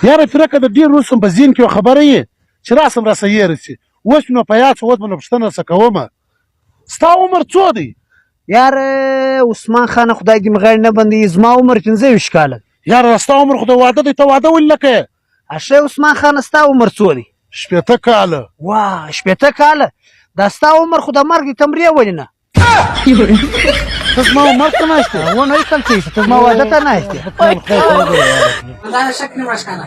یاره فرقه د ډېر روز په ذهن کې یوه خبره یې چې راسم راسه یېره شي اوس نو په یاد شو اوس به نو پوښتنه درڅه کومه ستا عمر څو دی یار عثمان خان خدای دې مغیر نه بندوي زما عمر 25 کاله یاره ستا عمر خو د واده دی ته واده ولې نه کوې اشه عثمان خان ستا عمر څو دی 80 کاله واه 80 کاله دا ستا عمر خو د مرګ تمرې ولې نه ته زما عمر ته ناست یې ونه یې کل څه ته زما واده ته ناست یې دا شکریم اشکانه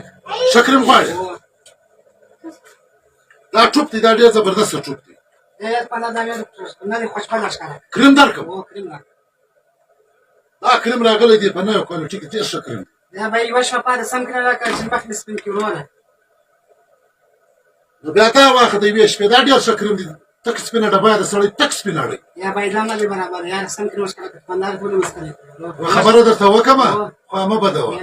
شکریم غواړې دا ټوپ دی دا ډېر زبردسته ټوپ دی کریم درکړم دا کریم راغلی دی په نوې کوالټي کې ډېر ښه کریم دا به یوه شپه پاته سم کړه راکړه چې مخ دې سپین کړي ورونه نو بیا تا واخه د یوې شپې دا ډېر ښه کریم دی تک سپینه ډبه یې د سړی تک سپین اړی یا به دا نه دی برابر یار سم کړي وشکړه پندار ټول مسکړي خبره درته وکړمه خو مه بدوه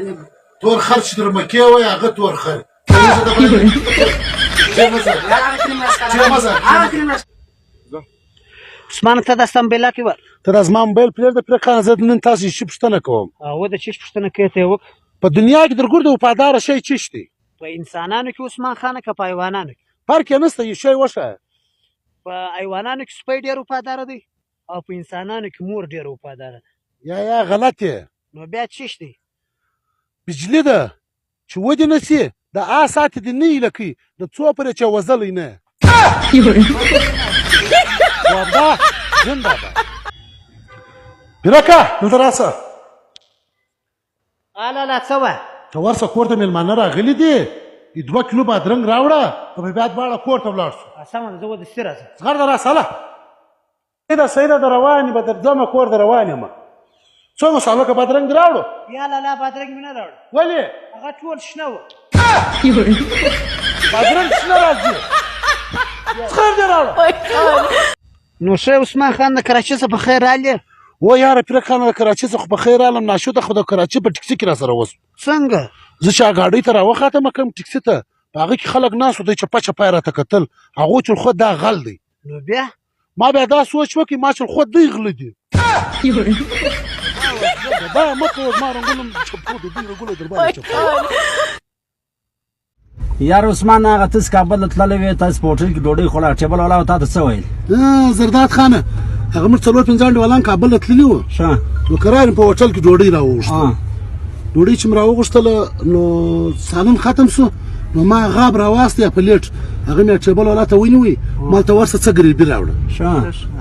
تور خر چې در مکې وای هغه تور خر عثمان ته دا سم بیلا کې ور ته دا زما موبایل پرېږده پرېکانه زه نن تاسې شي پوښتنه کوم او د چیش پوښتنه کوي ته وک په دنیا کې درګور د وفاداره شی چیش دی په انسانانو کې عثمان خان که په حیوانانو کې فرق یې نشته یو شی وښایه په حیوانانو کې سپی ډېر وفاداره دی او په انسانانو کې مور ډېر وفاداره ده یا غلط یې نو بیا چیش دی بجلی ده چې ودې نه سي د آ ساعت دې نه ایله کوي د څو پرې چې وزلی نه وابا زنده ده پیرکه دلته راسه لا څه وه ته ورسه کور ته مېلمانه راغلي دي 2 کیلو بادرنګ راوړه او بیا دواړه کور ته ولاړ شو سمه ده زه ودستي راځم زغرده راسه ده سیده د روانې به درځمه کور د روان یم څو مسالو که بادرنګ دې راوړو یا لا بادرنګ مې نه راوړه ولې هغه ټول شنه وه بادرنګ شنه راځي څخر دې راوړه نو ښه عثمان خان د کراچۍ څخه په خیر رالې و یاره پیرکانه د کراچۍ څخه په خیر رالم ناشوته خو د کراچۍ په ټکسي کې راسره وسو څنګه زه چې ګاډۍ ته راوختم کم ټکسي ته په هغه کې خلک ناست وو دوی چپه چپه یې راته کتل هغه چې خود دا غل دی نو بیا ما بیا دا سوچ وکړ ما چې خود دوی غله دي دا مه کوه زما رنګونه چپو دي دوی رنګونه در باندې چپو یار عثمان هغه تاسو کابل ته تللی وې تاسو په هوټل کې ډوډۍ خوړه ټیبل والا تا ته څه ویل زرداد خانه هغه موږ 4-5 ډیوالان کابل ته تللي وو ښه نو قرار په هوټل کې ډوډۍ راوغوښته ډوډۍ چې مې راوغوښتله نو سالون ختم شو نو ما غاب راواستې پلیټ هغه مې ټیبل والا ته ونیوی ما ته ورسه څه ګریبي راوړه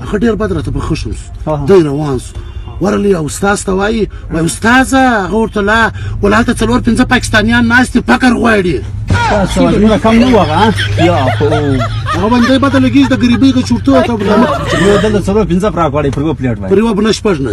هغه ډېر بد راته په خښم شو دی روان شو ورلی او استاد ته وایي استاده هغه ورته لا ولهلته 4-5 پاکستانیان ناست دي فقر غواړي تاسو وزنونه کم نه وغه یا هغه باندې پته لګیږي د ګریبۍ که چورتو ته نو دلته 4-5 پراکواړي پر یو پلیټ وای پر یو بنش پښ نه